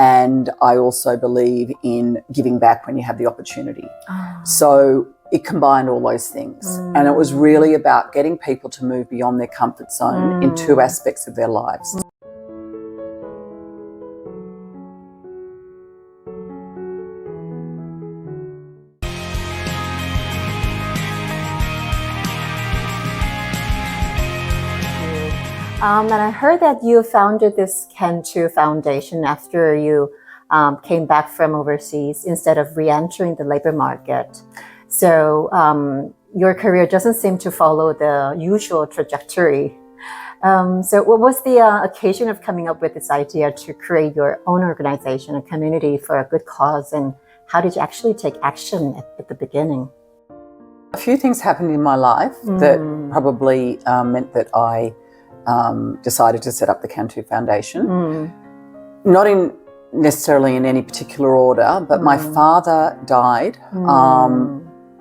And I also believe in giving back when you have the opportunity. So it combined all those things. And it was really about getting people to move beyond their comfort zone in two aspects of their lives. And I heard that you founded this CAN TOO Foundation after you came back from overseas instead of re-entering the labor market. So your career doesn't seem to follow the usual trajectory. So what was the occasion of coming up with this idea to create your own organization, a community for a good cause, and how did you actually take action at the beginning? A few things happened in my life that probably meant that I decided to set up the CAN TOO Foundation. Not necessarily in any particular order, but my father died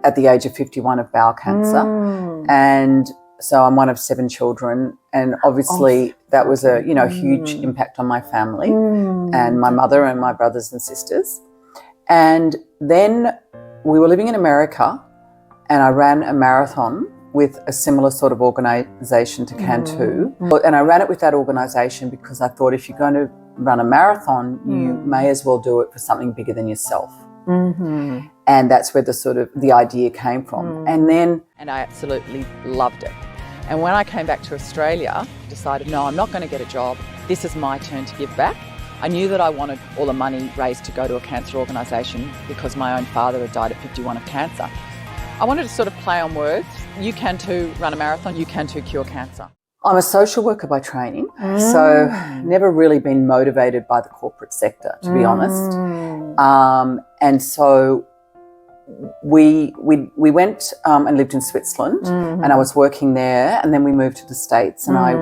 at the age of 51 of bowel cancer. And so I'm one of 7 children, and obviously that was a huge impact on my family and my mother and my brothers and sisters. And then we were living in America, and I ran a marathon with a similar sort of organisation to CAN TOO. And I ran it with that organisation because I thought if you're going to run a marathon, you may as well do it for something bigger than yourself. And that's where the idea came from. And I absolutely loved it. And when I came back to Australia, I decided, no, I'm not going to get a job. This is my turn to give back. I knew that I wanted all the money raised to go to a cancer organisation because my own father had died at 51 of cancer. I wanted to sort of play on words. You can too run a marathon, you can too cure cancer. I'm a social worker by training, so never really been motivated by the corporate sector, to be honest. And so we went and lived in Switzerland, and I was working there, and then we moved to the States, and I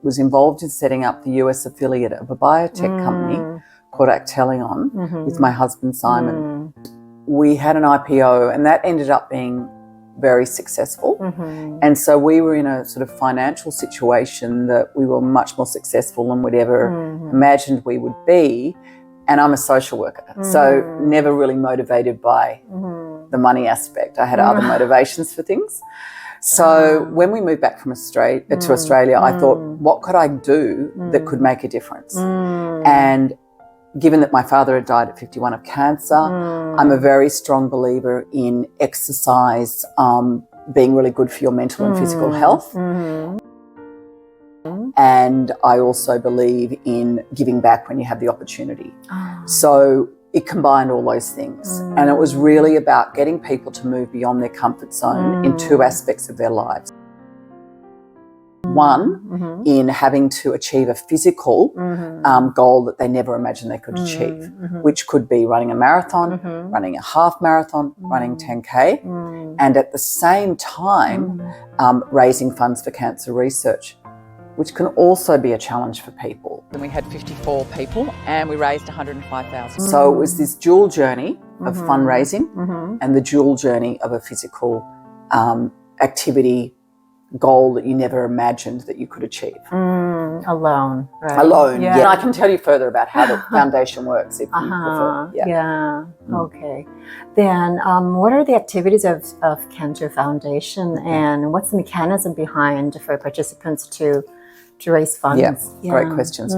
was involved in setting up the US affiliate of a biotech company called Actelion with my husband Simon. We had an IPO, and that ended up being very successful. And so we were in a sort of financial situation that we were much more successful than we'd ever imagined we would be. And I'm a social worker, so never really motivated by the money aspect. I had other motivations for things. So when we moved back from Australia, I thought, what could I do that could make a difference? And given that my father had died at 51 of cancer, I'm a very strong believer in exercise being really good for your mental and physical health. And I also believe in giving back when you have the opportunity. So it combined all those things. And it was really about getting people to move beyond their comfort zone in two aspects of their lives. One, in having to achieve a physical goal that they never imagined they could achieve, which could be running a marathon, running a half marathon, running 10K, and at the same time raising funds for cancer research, which can also be a challenge for people. And we had 54 people and we raised $105,000. So it was this dual journey of fundraising and the dual journey of a physical activity goal that you never imagined that you could achieve. Alone, right? Alone, yeah. And I can tell you further about how the foundation works if you prefer. Okay. Then what are the activities of CAN TOO Foundation and what's the mechanism behind for participants to raise funds? Great questions.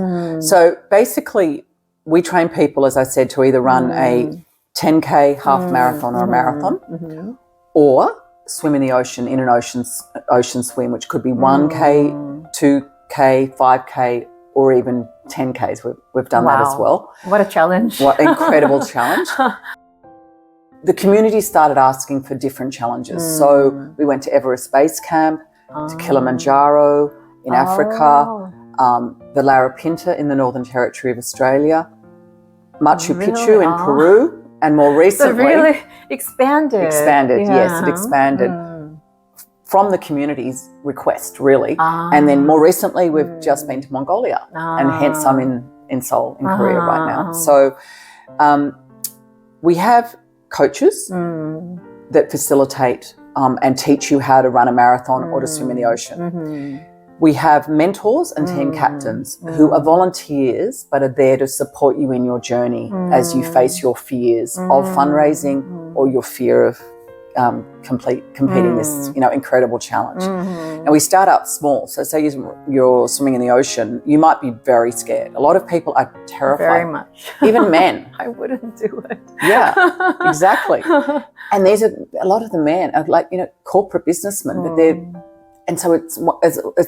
So basically we train people, as I said, to either run a 10K, half marathon or a marathon, or swim in the ocean, in an ocean swim, which could be 1K, 2K, 5K, or even 10Ks. We've done that as well. What a challenge. What an incredible challenge. The community started asking for different challenges. So we went to Everest Base Camp, to Kilimanjaro in Africa, the Larapinta in the Northern Territory of Australia, Machu Picchu in Peru, and more recently... So really expanded. Yes, it expanded from the community's request, really. And then more recently, we've just been to Mongolia, and hence I'm in Seoul, in Korea right now. So we have coaches that facilitate and teach you how to run a marathon or to swim in the ocean. We have mentors and team captains who are volunteers but are there to support you in your journey as you face your fears of fundraising or your fear of competing this incredible challenge. And we start out small. So say you're swimming in the ocean, you might be very scared. A lot of people are terrified. Very much. Even men. I wouldn't do it. Yeah, exactly. And there's a lot of the men are like, corporate businessmen, but and so it's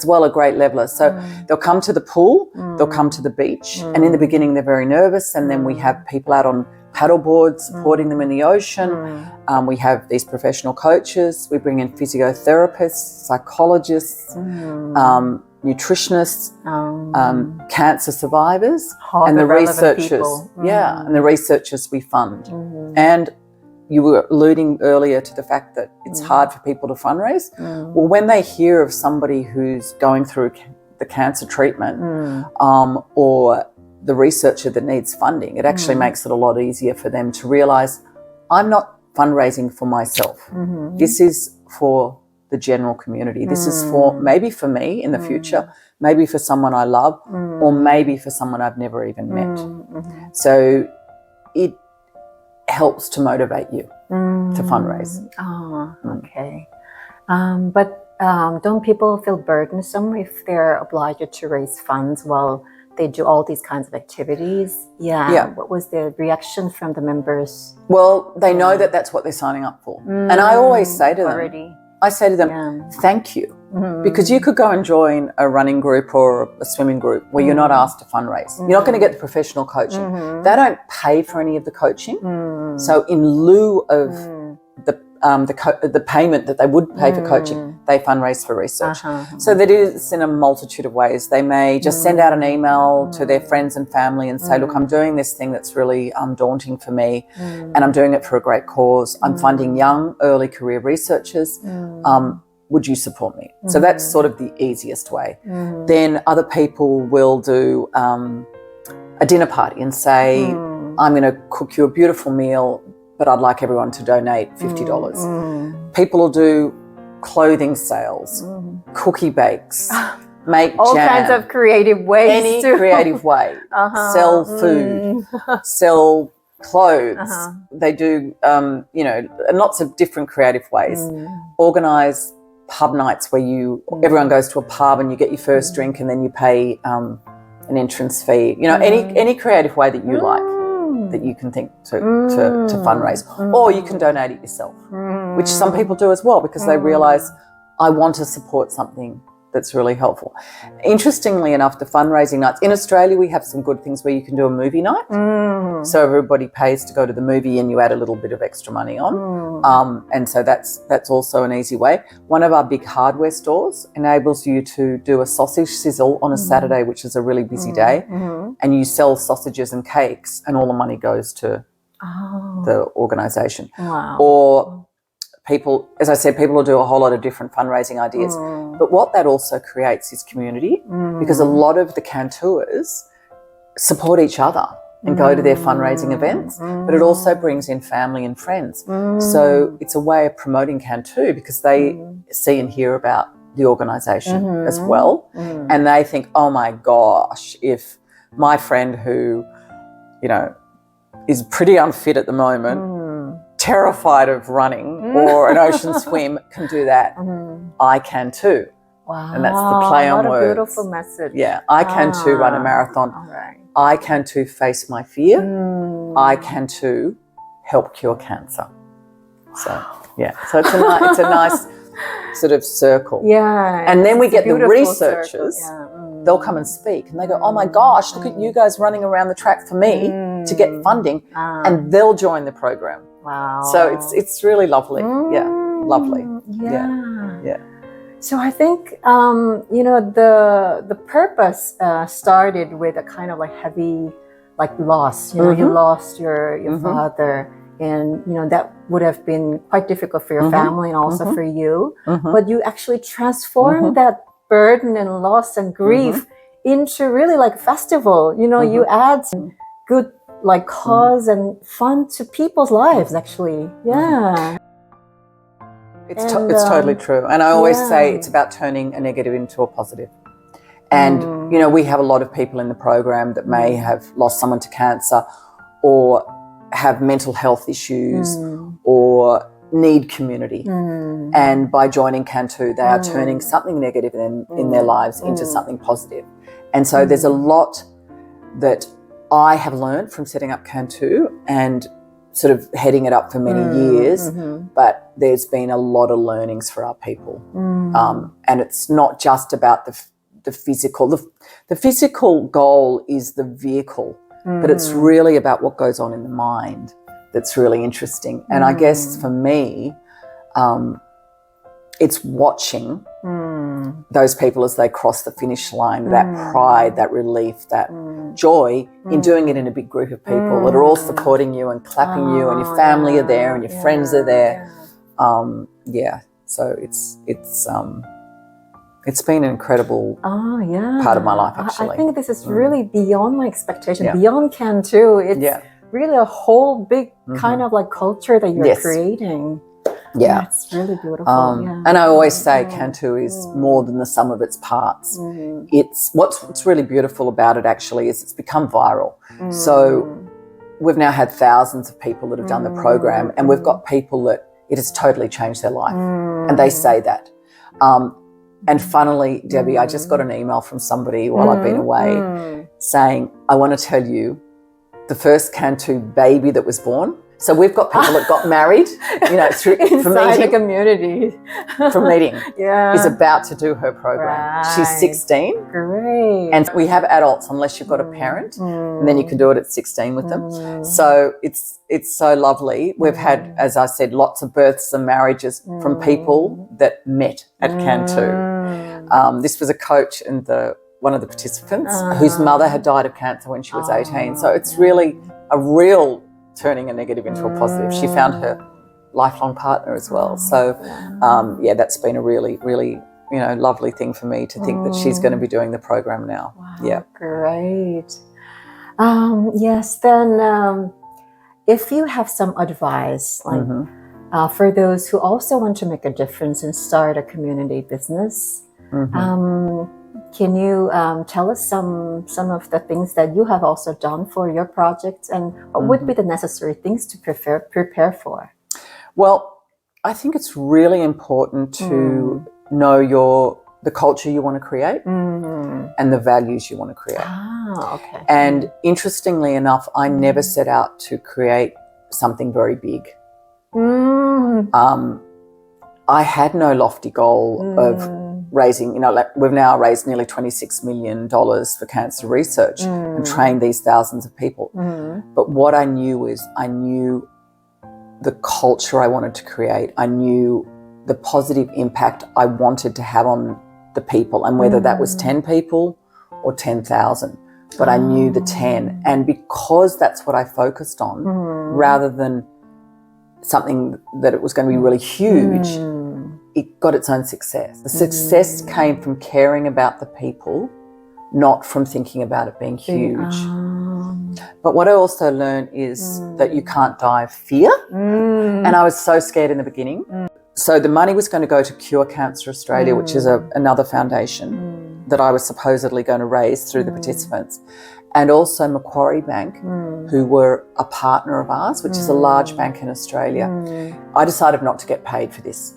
well a great leveler. So they'll come to the pool, they'll come to the beach, and in the beginning they're very nervous, and then we have people out on paddle boards supporting them in the ocean. We have these professional coaches. We bring in physiotherapists, psychologists, nutritionists, cancer survivors, and the researchers. And the researchers we fund. And you were alluding earlier to the fact that it's hard for people to fundraise. Well, when they hear of somebody who's going through the cancer treatment or the researcher that needs funding, it actually makes it a lot easier for them to realise, I'm not fundraising for myself. This is for the general community. This is maybe for me in the future, maybe for someone I love, or maybe for someone I've never even met. So it helps to motivate you to fundraise. Oh, okay. But don't people feel burdensome if they're obliged to raise funds while they do all these kinds of activities? Yeah. What was the reaction from the members? Well, they know that that's what they're signing up for. And I always say to them, thank you. Because you could go and join a running group or a swimming group where you're not asked to fundraise. You're not going to get the professional coaching. They don't pay for any of the coaching. So in lieu of the payment that they would pay for coaching, they fundraise for research. So that is in a multitude of ways. They may just send out an email to their friends and family and say, look, I'm doing this thing that's really daunting for me, and I'm doing it for a great cause. I'm funding young, early career researchers. Would you support me? So that's sort of the easiest way. Then other people will do a dinner party and say, I'm going to cook you a beautiful meal, but I'd like everyone to donate $50. People will do clothing sales, cookie bakes, make all jam. kinds of creative ways. Any creative way. Sell food, sell clothes. They do, lots of different creative ways. Organise pub nights where everyone goes to a pub and you get your first drink and then you pay an entrance fee. Any creative way that you like, that you can think to fundraise. Or you can donate it yourself, which some people do as well because they realise, I want to support something that's really helpful. Interestingly enough, the fundraising nights, in Australia we have some good things where you can do a movie night. So everybody pays to go to the movie and you add a little bit of extra money on. And so that's also an easy way. One of our big hardware stores enables you to do a sausage sizzle on a Saturday, which is a really busy day, and you sell sausages and cakes and all the money goes to the organisation. Wow. Or people, as I said, people will do a whole lot of different fundraising ideas. But what that also creates is community, because a lot of the cantooers support each other and go to their fundraising events, but it also brings in family and friends. So it's a way of promoting CANTOO because they see and hear about the organisation as well. And they think, oh my gosh, if my friend who, is pretty unfit at the moment, terrified of running or an ocean swim can do that, I can too. Wow. And that's the play on words. What a beautiful message. Yeah, I can too run a marathon. All right. I can too face my fear. I can too help cure cancer. So, so it's a nice sort of circle. Yeah. And then we get the beautiful researchers. They'll come and speak and they go, oh my gosh, look at you guys running around the track for me to get funding, and they'll join the program. Wow. So it's really lovely. Yeah, lovely. Yeah. So I think the purpose started with a kind of like heavy loss. You lost your father, and that would have been quite difficult for your family and also for you. But you actually transformed that burden and loss and grief into really like a festival. You add good cause and fun to people's lives, actually. Yeah. It's totally true. And I always say it's about turning a negative into a positive. And, you know, we have a lot of people in the program that may have lost someone to cancer or have mental health issues or need community. And by joining CAN TOO, they are turning something negative in their lives into something positive. And so there's a lot that I have learned from setting up CAN TOO and sort of heading it up for many years, but there's been a lot of learnings for our people. And it's not just about the physical. The physical goal is the vehicle, but it's really about what goes on in the mind that's really interesting. And I guess for me, it's watching those people as they cross the finish line, that pride, that relief, that joy in doing it in a big group of people that are all supporting you and clapping you, and your family are there and your friends are there. So it's been an incredible part of my life, actually. I think this is really beyond my expectation, beyond CAN TOO. It's really a whole big kind of like culture that you're creating. Yeah. It's really beautiful. And I always say CAN TOO is more than the sum of its parts. It's what's really beautiful about it, actually, is it's become viral. So we've now had thousands of people that have done the program, and we've got people that it has totally changed their life, and they say that. And funnily, Debbie, I just got an email from somebody while I've been away saying, I want to tell you the first CAN TOO baby that was born. So we've got people that got married, you know, through inside a community. From meeting. Is about to do her program. She's 16. Great. And we have adults, unless you've got a parent, and then you can do it at 16 with them. So it's so lovely. We've had, as I said, lots of births and marriages from people that met at CAN TOO. This was a coach and one of the participants whose mother had died of cancer when she was 18. So it's really a real turning a negative into a positive. She found her lifelong partner as well. So, that's been a really, really, you know, lovely thing for me to think that she's going to be doing the program now. Wow, great. Yes, then if you have some advice, like for those who also want to make a difference and start a community business, can you tell us some of the things that you have also done for your projects, and what would be the necessary things to prepare for? Well, I think it's really important to know the culture you want to create and the values you want to create. Okay. And interestingly enough, I never set out to create something very big. I had no lofty goal of raising, you know, like we've now raised nearly $26 million for cancer research and trained these thousands of people. But what I knew is I knew the culture I wanted to create. I knew the positive impact I wanted to have on the people, and whether that was 10 people or 10,000. But I knew the 10. And because that's what I focused on, rather than something that it was going to be really huge, it got its own success. The success came from caring about the people, not from thinking about it being huge. But what I also learned is that you can't die of fear. And I was so scared in the beginning. So the money was going to go to Cure Cancer Australia, which is another foundation that I was supposedly going to raise through the participants. And also Macquarie Bank, who were a partner of ours, which is a large bank in Australia. I decided not to get paid for this.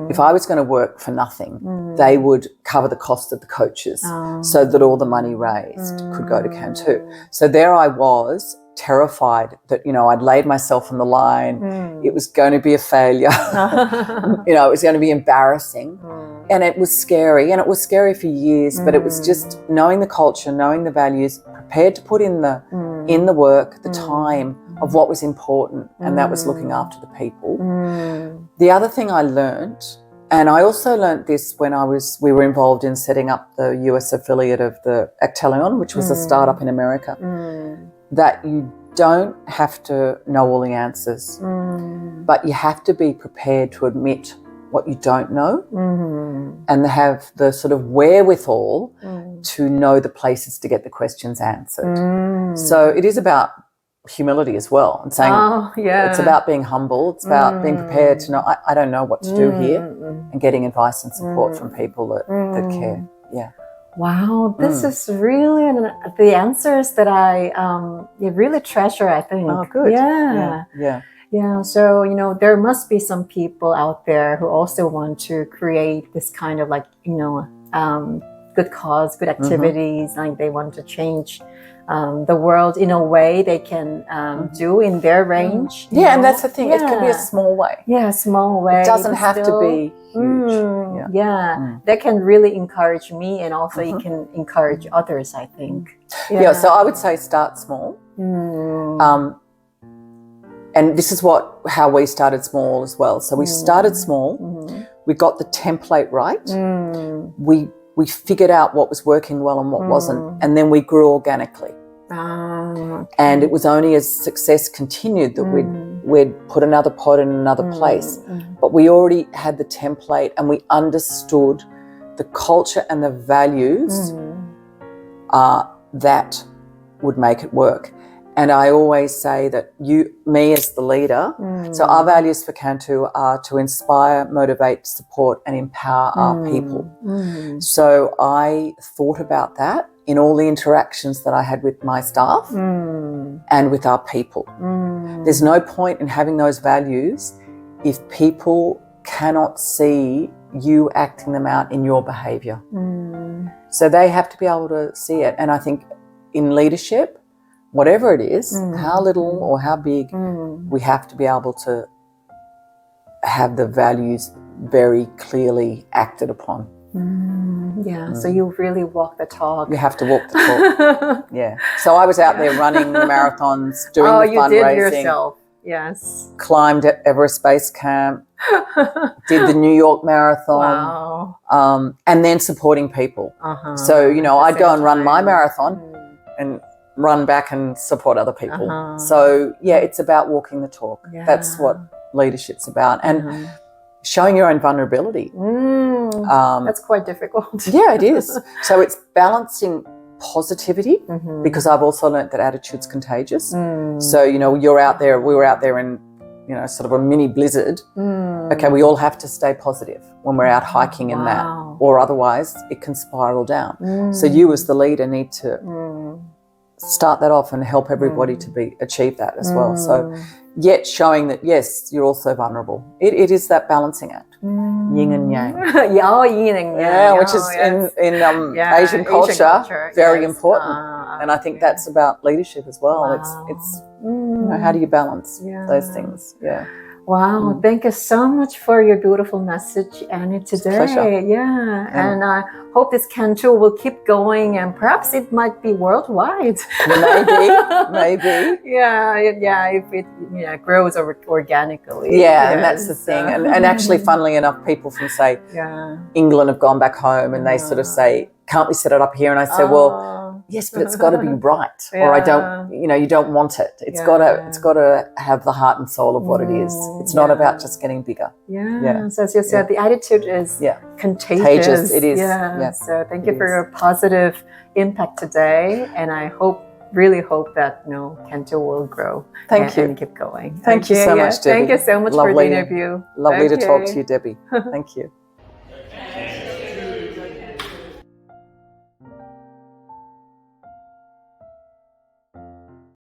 If I was going to work for nothing, they would cover the cost of the coaches so that all the money raised could go to CAN TOO. So there I was, terrified that, you know, I'd laid myself on the line. It was going to be a failure. You know, it was going to be embarrassing. And it was scary. And it was scary for years, but it was just knowing the culture, knowing the values, prepared to put in the work, the time of what was important, and that was looking after the people. The other thing I learned, and I also learned this when we were involved in setting up the US affiliate of the Actelion, which was a startup in America, that you don't have to know all the answers, but you have to be prepared to admit what you don't know and have the sort of wherewithal to know the places to get the questions answered. So it is about humility as well, and saying it's about being humble. It's about being prepared to know I don't know what to do here, and getting advice and support from people that care. Wow, this is really the answers that I really treasure, I think. Oh, good. Yeah. Yeah, so, there must be some people out there who also want to create this kind of good cause, good activities, like they want to change the world in a way they can do in their range. Yeah, and that's the thing. It can be a small way. Yeah, small way. It doesn't have to be huge. That can really encourage me, and also it can encourage others, I think. Yeah, so I would say start small. And this is how we started small as well. So we started small. We got the template right. We figured out what was working well and what wasn't, and then we grew organically. And it was only as success continued that we'd put another pod in another place. But we already had the template, and we understood the culture and the values that would make it work. And I always say that me as the leader, so our values for CANTOO are to inspire, motivate, support, and empower our people. So I thought about that in all the interactions that I had with my staff and with our people. There's no point in having those values if people cannot see you acting them out in your behaviour. So they have to be able to see it. And I think in leadership, whatever it is, how little or how big, we have to be able to have the values very clearly acted upon. So you really walk the talk. You have to walk the talk. Yeah. So I was out there running the marathons, doing the fundraising. You did yourself. Yes. Climbed at Everest Base Camp, did the New York Marathon, and then supporting people. So, I'd go and run my marathon and run back and support other people. So, it's about walking the talk. Yeah. That's what leadership's about. And showing your own vulnerability. That's quite difficult. Yeah, it is. So it's balancing positivity, because I've also learnt that attitude's contagious. So, you're out there, we were out there in, sort of a mini blizzard. Okay, we all have to stay positive when we're out hiking in that, or otherwise it can spiral down. So you as the leader need to start that off and help everybody to achieve that as well. So yet showing that, yes, you're also vulnerable. It is that balancing act, yin and yang. Yin and yang. Which is in Asian culture very important. And I think that's about leadership as well. It's how do you balance those things? Yeah. Wow, thank you so much for your beautiful message, Annie, today. Pleasure. And I hope this CANTOO will keep going, and perhaps it might be worldwide. Maybe. If it grows organically. And that's the thing. And actually, funnily enough, people from, say, England have gone back home and they sort of say, can't we set it up here? And I say, well, yes, but it's got to be right, or I don't. You don't want it. It's got to have the heart and soul of what it is. It's not about just getting bigger. So as you said, the attitude is contagious. It is. So thank you for your positive impact today, and I really hope that CANTOO will grow. Thank you. And keep going. Thank you so much, Debbie. Thank you so much for the interview. Lovely to talk to you, Debbie. Thank you.